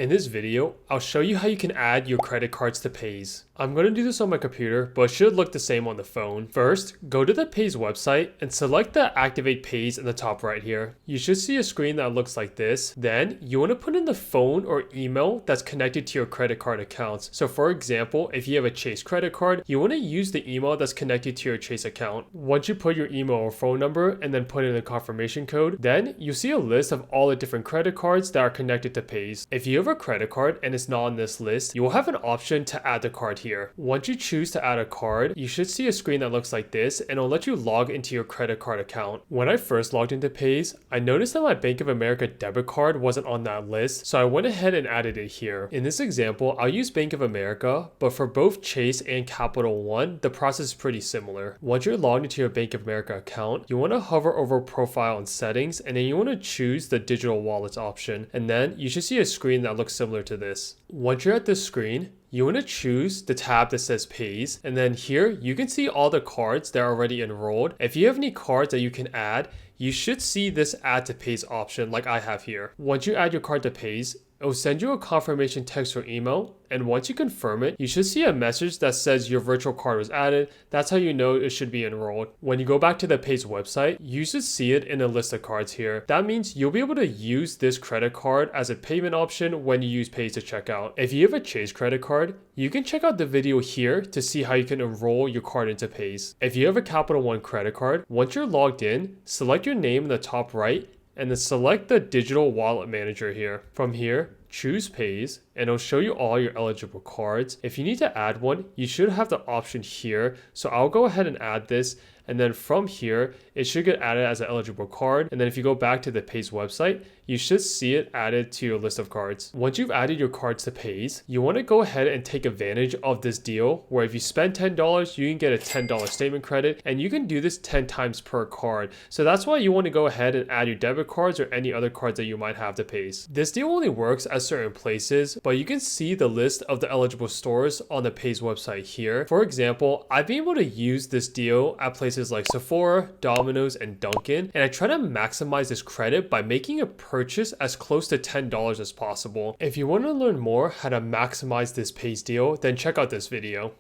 In this video, I'll show you how you can add your credit cards to Paze. I'm going to do this on my computer, but it should look the same on the phone. First, go to the Paze website and select the Activate Paze in the top right here. You should see a screen that looks like this. Then, you want to put in the phone or email that's connected to your credit card accounts. So for example, if you have a Chase credit card, you want to use the email that's connected to your Chase account. Once you put your email or phone number and then put in the confirmation code, then you see a list of all the different credit cards that are connected to Paze. If you have a credit card and it's not on this list, you will have an option to add the card here. Once you choose to add a card, you should see a screen that looks like this and it'll let you log into your credit card account. When I first logged into Paze, I noticed that my Bank of America debit card wasn't on that list, so I went ahead and added it here. In this example, I'll use Bank of America, but for both Chase and Capital One, the process is pretty similar. Once you're logged into your Bank of America account, you want to hover over Profile and Settings, and then you want to choose the Digital Wallets option, and then you should see a screen that looks similar to this. Once you're at this screen, you want to choose the tab that says Paze, and then here you can see all the cards that are already enrolled. If you have any cards that you can add, you should see this Add to Paze option like I have here. Once you add your card to Paze, it will send you a confirmation text or email, and once you confirm it, you should see a message that says your virtual card was added. That's how you know it should be enrolled. When you go back to the Paze website, you should see it in a list of cards here. That means you'll be able to use this credit card as a payment option when you use Paze to check out. If you have a Chase credit card, you can check out the video here to see how you can enroll your card into Paze. If you have a Capital One credit card, once you're logged in, select your name in the top right, and then select the Digital Wallet Manager here. From here, choose Paze, and it'll show you all your eligible cards. If you need to add one, you should have the option here. So I'll go ahead and add this. And then from here, it should get added as an eligible card. And then if you go back to the Paze website, you should see it added to your list of cards. Once you've added your cards to Paze, you want to go ahead and take advantage of this deal where if you spend $10, you can get a $10 statement credit, and you can do this 10 times per card. So that's why you want to go ahead and add your debit cards or any other cards that you might have to Paze. This deal only works at certain places, but you can see the list of the eligible stores on the Paze website here. For example, I've been able to use this deal at places like Sephora, Domino's, and Dunkin, and I try to maximize this credit by making a purchase as close to $10 as possible. If you want to learn more how to maximize this Paze deal, then check out this video.